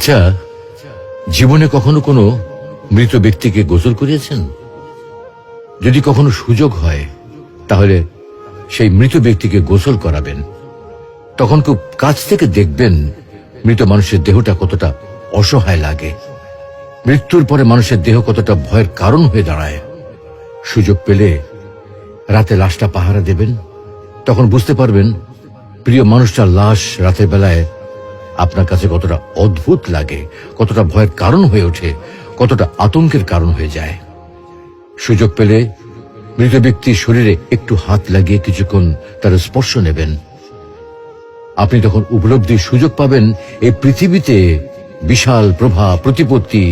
আচ্ছা, জীবনে কখনো কোনো মৃত ব্যক্তিকে গোসল করিয়েছেন? যদি কখনো সুযোগ হয় তাহলে সেই মৃত ব্যক্তিকে গোসল করাবেন। তখন খুব কাছ থেকে দেখবেন মৃত মানুষের দেহটা কতটা অসহায় লাগে, মৃত্যুর পরে মানুষের দেহ কতটা ভয়ের কারণ হয়ে দাঁড়ায়। সুযোগ পেলে রাতে লাশটা পাহারা দেবেন, তখন বুঝতে পারবেন প্রিয় মানুষটার লাশ রাতের বেলায় আপনার কাছে কতটা অদ্ভুত লাগে, কতটা ভয়ের কারণ হয়ে ওঠে, কতটা আতঙ্কের কারণ হয়ে যায়। সুযোগ পেলে মৃত ব্যক্তির শরীরে একটু হাত লাগিয়ে কিছুক্ষণ তার স্পর্শ নেবেন। আপনি তখন উপলব্ধির সুযোগ পাবেন এই পৃথিবীতে বিশাল প্রভাব প্রতিপত্তি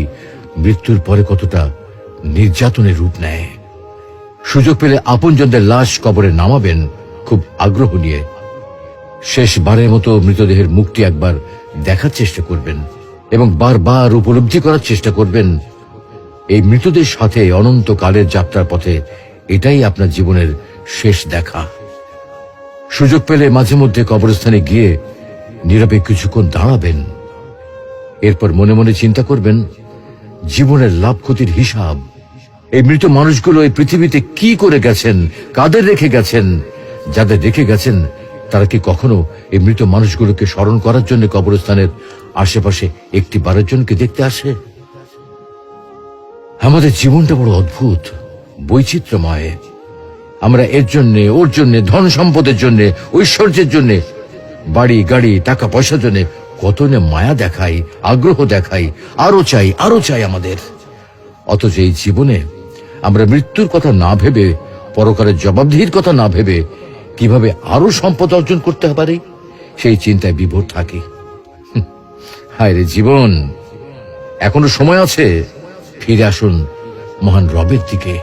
মৃত্যুর পরে কতটা নির্যাতনের রূপ নেয়। সুযোগ পেলে আপনজনদের লাশ কবরে নামাবেন খুব আগ্রহ নিয়ে। শেষবারের মতো মৃতদেহের মুখটি একবার দেখার চেষ্টা করবেন এবং বারবার উপলব্ধি করার চেষ্টা করবেন এই মৃতদের সাথে অনন্তকালের যাত্রার পথে এটাই আপনার জীবনের শেষ দেখা। সুযোগ পেলে মাঝে মধ্যে কবরস্থানে গিয়ে নীরবে কিছুক্ষণ দাঁড়াবেন। এরপর মনে মনে চিন্তা করবেন জীবনের লাভ ক্ষতির হিসাব। এই মৃত মানুষগুলো এই পৃথিবীতে কি করে গেছেন, কাদের রেখে গেছেন। যাদের রেখে গেছেন তারা কি কখনো এই মৃত মানুষগুলোকে স্মরণ করার জন্য কবরস্থানের আশেপাশে একটি বারের জনকে দেখতে আসে? আমাদের জীবনটা বড় অদ্ভুত, বৈচিত্র্যময়। আমরা এর জন্য ওর জন্য, ধন সম্পদের জন্য, ঐশ্বর্যের জন্য, বাড়ি গাড়ি টাকা পয়সার জন্য কত না মায়া দেখাই, আগ্রহ দেখাই, আরো চাই আমাদের। অথচ এই জীবনে আমরা মৃত্যুর কথা না ভেবে, পরকালের জবাবদিহির কথা না ভেবে কিভাবে আরো সম্পদ অর্জন করতে পারি সেই চিন্তায় বিভোর থাকি। হায় রে জীবন, এখনো সময় আছে, ফিরে আসুন মহান রবের দিকে।